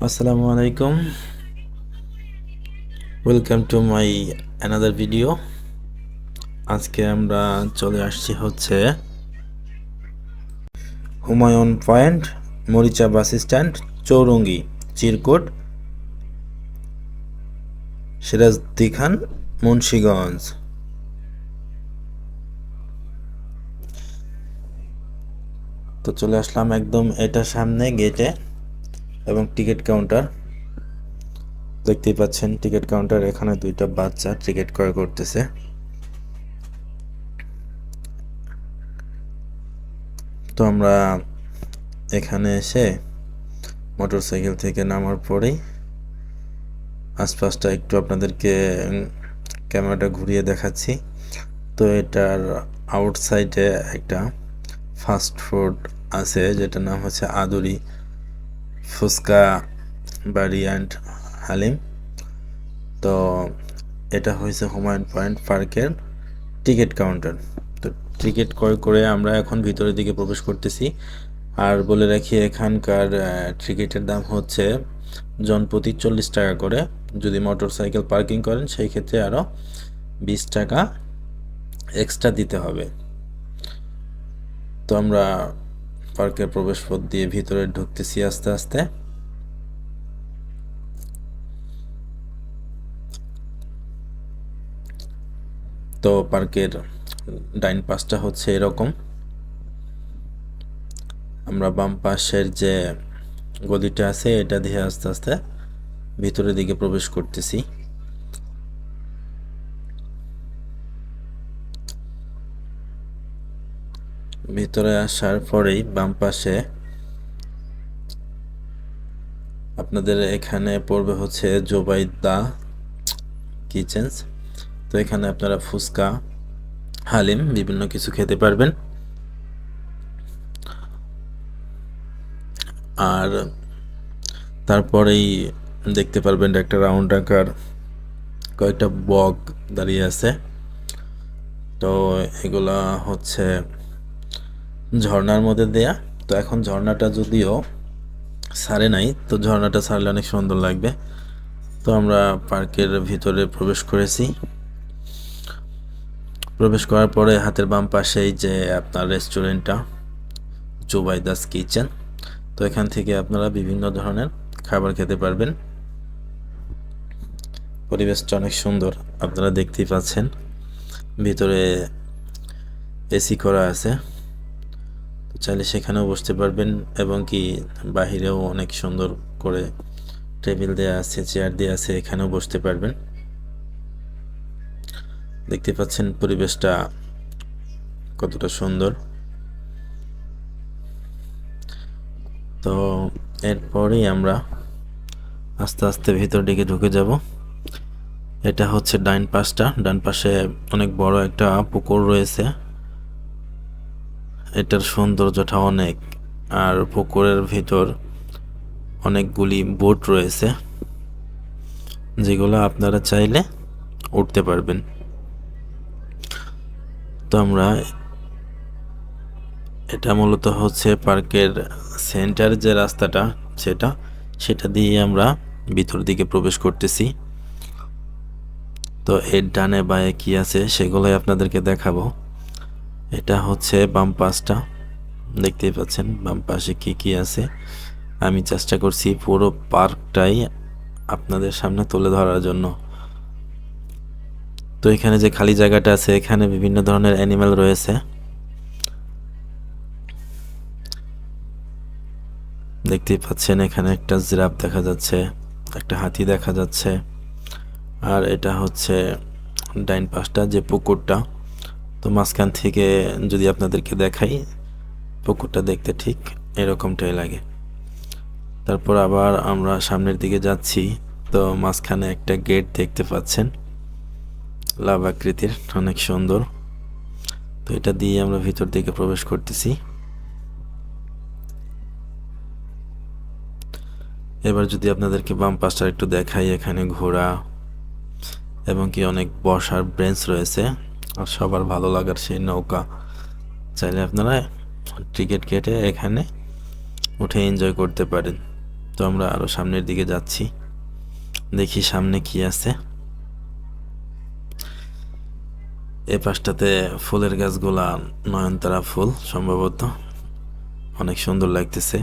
আসসালামু আলাইকুম, welcome to my another video. আজকে আমরা চলে আসছি হচ্ছে হুমায়ুন পয়েন্ট, মরিচা বাস স্ট্যান্ড, চৌরঙ্গি, চিরকুট, সিরাজদি খান, মুন্সিগঞ্জ। তো চলে আসলাম একদম এটা সামনে গেটে এবং টিকিট কাউন্টার দেখতেই পাচ্ছেন। টিকিট কাউন্টার, এখানে দুইটা বাচ্চা টিকিট ক্রয় করতেছে। তো আমরা এখানে এসে মোটরসাইকেল থেকে নামার পরেই আশপাশটা একটু আপনাদেরকে ক্যামেরাটা ঘুরিয়ে দেখাচ্ছি। তো এটার আউটসাইডে একটা ফাস্ট ফুড আছে, যেটার নাম হচ্ছে আদুরি ফুচকা বাড়ি অ্যান্ড হালিম। তো এটা হয়েছে হুমায়ুন পয়েন্ট পার্কের টিকিট কাউন্টার। তো টিকিট ক্রয় করে আমরা এখন ভিতরের দিকে প্রবেশ করতেছি। আর বলে রাখি, এখানকার টিকিটের দাম হচ্ছে জনপ্রতি 40 টাকা করে। যদি মোটর সাইকেল পার্কিং করেন সেই ক্ষেত্রে আরও 20 টাকা এক্সট্রা দিতে হবে। তো আমরা পার্কের প্রবেশ পথ দিয়ে ভিতরে ঢুকতেছি আস্তে আস্তে। তো পার্কের ডাইন পাশটা হচ্ছে এরকম। আমরা বাম পাশের যে গলিটা আছে এটা দিয়ে আস্তে আস্তে ভিতরের দিকে প্রবেশ করতেছি। ভিতরে আসার পরেই বাম পাশে আপনাদের এখানে পড়বে হচ্ছে জোবাইদা কিচেন্স। তো এখানে আপনারা ফুচকা, হালিম বিভিন্ন কিছু খেতে পারবেন। আর তারপরেই দেখতে পারবেন একটা রাউন্ড আকার কয়েকটা বক দাঁড়িয়ে আছে। তো এগুলা হচ্ছে ঝর্ণার মধ্যে দেয়া। তো এখন ঝর্ণাটা যদিও ছাড়ে নাই, তো ঝর্ণাটা ছাড়লে অনেক সুন্দর লাগবে। তো আমরা পার্কের ভিতরে প্রবেশ করেছি। প্রবেশ করার পরে হাতের বাম পাশেই যে আপনার রেস্টুরেন্টটা জুবাইদাস কিচেন। তো এখান থেকে আপনারা বিভিন্ন ধরনের খাবার খেতে পারবেন। পরিবেশটা অনেক সুন্দর, আপনারা দেখতেই পাচ্ছেন। ভিতরে এসি করা আছে, তো চাইলে সেখানেও বসতে পারবেন এবং কি বাহিরেও অনেক সুন্দর করে টেবিল দেওয়া আছে, চেয়ার দেওয়া আছে, এখানেও বসতে পারবেন। দেখতে পাচ্ছেন পরিবেশটা কতটা সুন্দর। তো এরপরেই আমরা আস্তে আস্তে ভিতর দিকে ঢুকে যাব। এটা হচ্ছে ডান পাশে অনেক বড় একটা পুকুর রয়েছে। এটার সৌন্দর্যটা অনেক। আর পুকুরের ভিতর অনেকগুলি বোট রয়েছে, যেগুলো আপনারা চাইলে উঠতে পারবেন। তো আমরা এটা মূলত হচ্ছে পার্কের সেন্টার যে রাস্তাটা সেটা দিয়ে আমরা ভিতর দিকে প্রবেশ করতেছি। তো এর ডানে বাঁয়ে কি আছে সেগুলোই আপনাদেরকে দেখাবো। এটা হচ্ছে বাম পাশটা, দেখতেই পাচ্ছেন বাম পাশে কি কি আছে। আমি চেষ্টা করছি পুরো পার্কটাই আপনাদের সামনে তুলে ধরার জন্য। তো এখানে যে খালি জায়গাটা আছে এখানে বিভিন্ন ধরনের অ্যানিমেল রয়েছে। দেখতেই পাচ্ছেন এখানে একটা জিরাফ দেখা যাচ্ছে, একটা হাতি দেখা যাচ্ছে। আর এটা হচ্ছে ডাইন পাশটা যে পুকুরটা। তো মাঝখান থেকে যদি আপনাদেরকে দেখাই, পুকুরটা দেখতে ঠিক এরকমটাই লাগে। তারপর আবার আমরা সামনের দিকে যাচ্ছি। তো মাঝখানে একটা গেট দেখতে পাচ্ছেন, লাভ আকৃতির, অনেক সুন্দর। তো এটা দিয়ে আমরা ভিতর দিকে প্রবেশ করতেছি। এবার যদি আপনাদেরকে বাম পাশটা একটু দেখাই, এখানে ঘোড়া এবং কি অনেক বসার বেঞ্চ রয়েছে। আর সবার ভালো লাগার সেই নৌকা, চাইলে আপনারা টিকিট কেটে এখানে উঠে এনজয় করতে পারেন। তো আমরা আরো সামনের দিকে যাচ্ছি, দেখি সামনে কি আছে। এই পাশটাতে ফুলের গাছগুলা নয়নতারা ফুল সম্ভবত, অনেক সুন্দর লাগতেছে।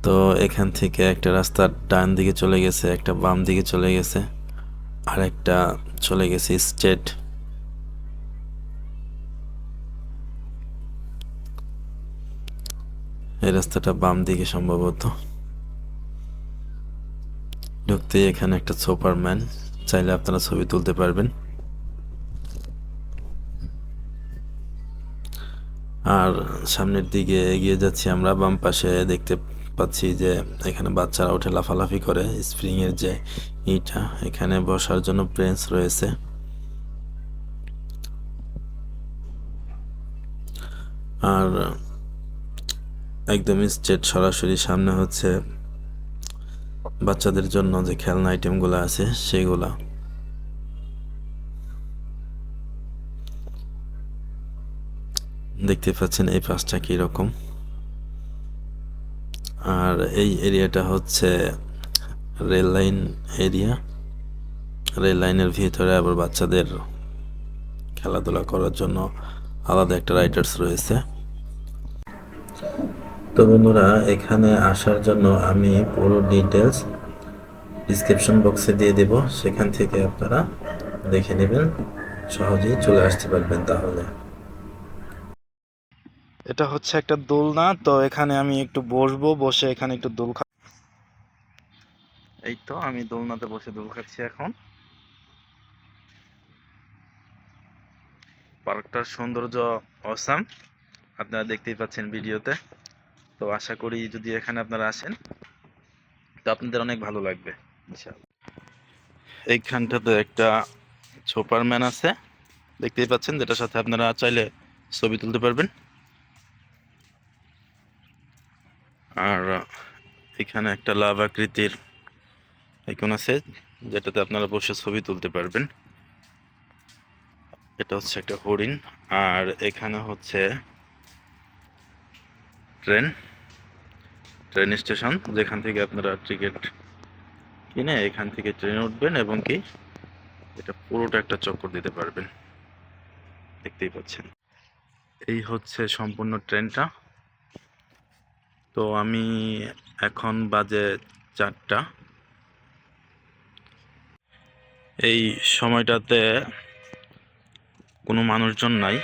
তো এখান থেকে একটা রাস্তা ডান দিকে চলে গেছে, একটা বাম দিকে চলে গেছে, আর একটা চলে গেছে স্ট্রেট। এই রাস্তাটা বাম দিকে সম্ভবত। ঢুকতেই এখানে একটা সুপারম্যান, চাইলে আপনারা ছবি তুলতে পারবেন। আর সামনের দিকে এগিয়ে যাচ্ছি আমরা, বাম পাশে দেখতে পাচ্ছি যে এখানে বাচ্চারা উঠে লাফালাফি করে, স্প্রিং এর যে ইটা, এখানে বসার জন্য বেঞ্চ রয়েছে। আর একদম স্ট্রেট সরাসরি সামনে হচ্ছে বাচ্চাদের জন্য যে খেলনা আইটেমগুলো আছে সেগুলা। দেখতে পাচ্ছেন এই পাশটা কি রকম। আর এই এরিয়াটা হচ্ছে রেল লাইন এরিয়া। রেল লাইনের ভিতরে আবার বাচ্চাদের খেলাধুলা করার জন্য আলাদা একটা রাইডার্স রয়েছে। তো বন্ধুরা, এখানে আসার জন্য আমি পুরো ডিটেলস ডিসক্রিপশন বক্সে দিয়ে দেব, সেখান থেকে আপনারা দেখে নেবেন, সহজেই চলে আসতে পারবেন। তাহলে এটা হচ্ছে একটা দোলনা, তো এখানে আমি একটু বসবো, বসে এখানে একটু দোল এই তো আমি দোলনাতে বসে দোল খাচ্ছি এখন। পার্কটার সৌন্দর্য অসাম, আপনারা দেখতেই পাচ্ছেন ভিডিওতে। তো আশা করি যদি এখানে আপনারা আসেন তো আপনাদের অনেক ভালো লাগবে ইনশাআল্লাহ। এইখানটাতে একটা সুপারম্যান আছে, দেখতেই পাচ্ছেন, যেটার সাথে আপনারা চাইলে ছবি তুলতে পারবেন। আর এখানে একটা লাভ আকৃতির আইকন আছে, যেটাতে আপনারা বসে ছবি তুলতে পারবেন। এটা হচ্ছে একটা হরিণ। আর এখানে হচ্ছে ট্রেন স্টেশন, যেখান থেকে আপনারা টিকিট কিনে এখান থেকে ট্রেনে উঠবেন এবং কি এটা পুরোটা একটা চক্কর দিতে পারবেন। দেখতেই পাচ্ছেন, এই হচ্ছে সম্পূর্ণ ট্রেনটা। তো আমি এখন বাজে 4টা। এই সময়টাতে কোনো মানুষজন নাই,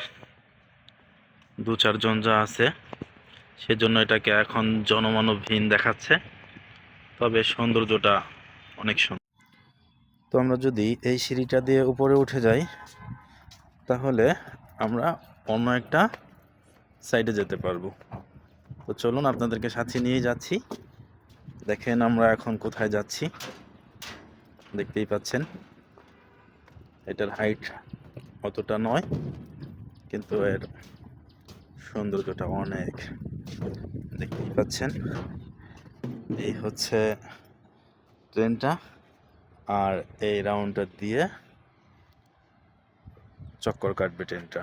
2-4 জন যা আছে, সেজন্য এটাকে এখন জনমানবহীন দেখাচ্ছে, তবে সৌন্দর্যটা অনেক সুন্দর। তো আমরা যদি এই সিঁড়িটা দিয়ে উপরে উঠে যাই তাহলে আমরা অন্য একটা সাইডে যেতে পারবো। তো চলুন, আপনাদেরকে সাথে নিয়ে যাচ্ছি। দেখেন আমরা এখন কোথায় যাচ্ছি, দেখতেই পাচ্ছেন। এটার হাইট অতটা নয়, কিন্তু এর সৌন্দর্যটা অনেক, দেখতেই পাচ্ছেন। এই হচ্ছে ট্রেনটা, আর এই রাউন্ডটা দিয়ে চক্কর কাটবে ট্রেনটা।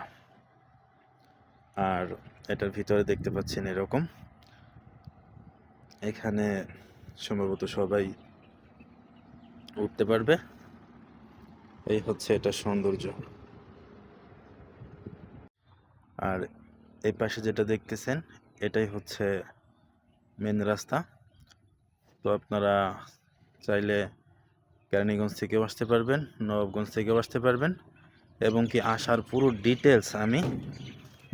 আর এটার ভিতরে দেখতে পাচ্ছেন এরকম, এখানে সম্ভবত সবাই উঠতে পারবে। এই হচ্ছে এটা সৌন্দর্য। আর এই পাশে যেটা দেখতেছেন এটাই হচ্ছে মেন রাস্তা। তো আপনারা চাইলে কেরানীগঞ্জ থেকেও আসতে পারবেন, নবাবগঞ্জ থেকেও আসতে পারবেন, এবং কি আসার পুরো ডিটেলস আমি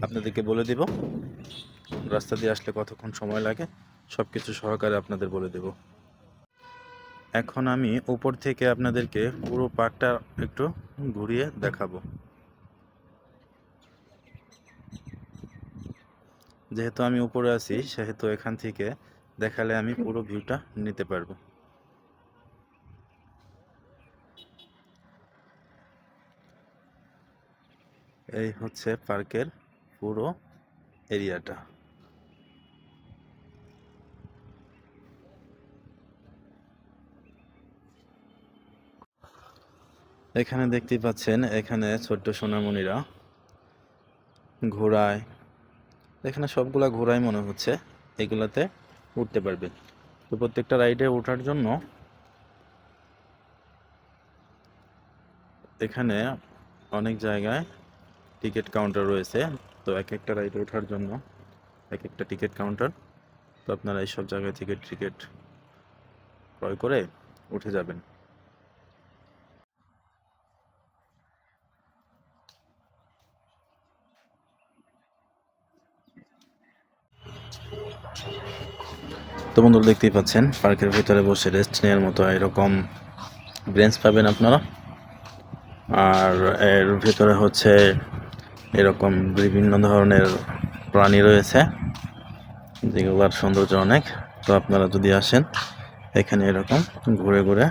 আপনাদেরকে বলে দিব। রাস্তা দিয়ে আসলে কতক্ষণ সময় লাগে সব কিছু সহকারে আপনাদের বলে দেব। এখন আমি উপর থেকে আপনাদেরকে পুরো পার্কটা একটু ঘুরিয়ে দেখাবো। যেহেতু আমি উপরে আছি সেহেতু এখান থেকে দেখালে আমি পুরো ভিউটা নিতে পারবো। এই হচ্ছে পার্কের পুরো এরিয়াটা। এখানে দেখতেই পাচ্ছেন, এখানে ছোট্ট সোনামণিরা ঘোড়ায়, এখানে সবগুলা ঘোড়াই মনে হচ্ছে, এগুলাতে উঠতে পারবে। তো প্রত্যেকটা রাইডে ওঠার জন্য এখানে অনেক জায়গায় টিকিট কাউন্টার রয়েছে। তো এক একটা রাইডে ওঠার জন্য এক একটা টিকিট কাউন্টার। তো আপনারা এইসব জায়গায় টিকিট ক্রয় করে উঠে যাবেন। তো বন্ধুরা দেখতেই পাচ্ছেন পার্কের ভিতরে বসে রেস্ট নেওয়ার মতো এরকম বেঞ্চ পাবেন আপনারা। আর এর ভিতরে হচ্ছে এরকম বিভিন্ন ধরনের প্রাণী রয়েছে যেগুলোর সৌন্দর্য অনেক। তো আপনারা যদি আসেন এখানে এরকম ঘুরে ঘুরে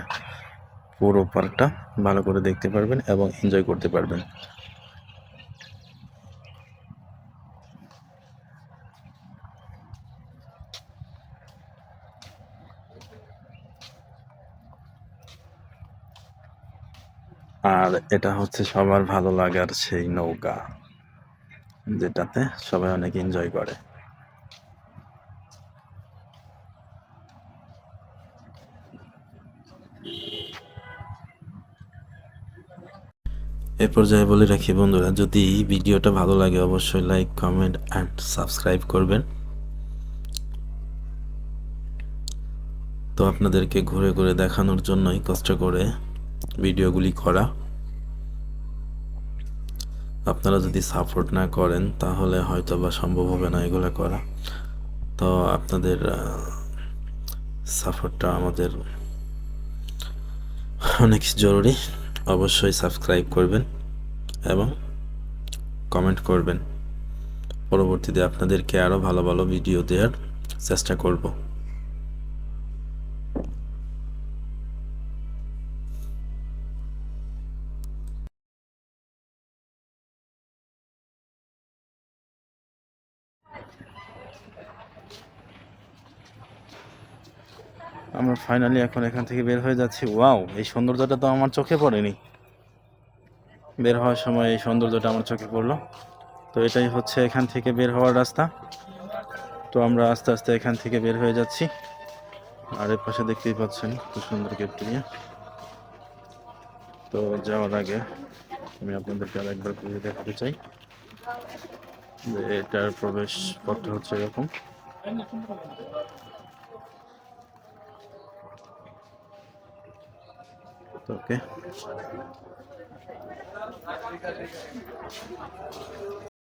পুরো পার্কটা ভালো করে দেখতে পারবেন এবং এনজয় করতে পারবেন। আর এটা হচ্ছে সবার ভালো লাগার সেই নৌকা, যেটাতে সবাই অনেক এনজয় করে। এ পর্যায়ে বলে রাখি বন্ধুরা, যদি ভিডিওটা ভালো লাগে অবশ্যই লাইক, কমেন্ট অ্যান্ড সাবস্ক্রাইব করবেন। তো আপনাদেরকে ঘুরে ঘুরে দেখানোর জন্যই কষ্ট করে ভিডিওগুলি করা। আপনারা যদি সাপোর্ট না করেন তাহলে হয়তো বা সম্ভব হবে না এগুলো করা। তো আপনাদের সাপোর্টটা আমাদের অনেক জরুরি। অবশ্যই সাবস্ক্রাইব করবেন এবং কমেন্ট করবেন। পরবর্তীতে আপনাদেরকে আরও ভালো ভালো ভিডিও দেওয়ার চেষ্টা করব। আমরা ফাইনালি এখন এখান থেকে বের হয়ে যাচ্ছি। ওয়াও, এই সৌন্দর্যটা তো আমার চোখে পড়েনি। বের হওয়ার সময় এই সৌন্দর্যটা আমার চোখে পড়লো। তো এটাই হচ্ছে এখান থেকে বের হওয়ার রাস্তা। তো আমরা আস্তে আস্তে এখান থেকে বের হয়ে যাচ্ছি। আর এর পাশে দেখতেই পাচ্ছেন খুব সুন্দর ক্যাফেটেরিয়া। তো যাওয়ার আগে আমি আপনাদেরকে আর একবার ঘুরে দেখাতে চাই যে এটার প্রবেশ পথটা হচ্ছে এরকম। ওকে।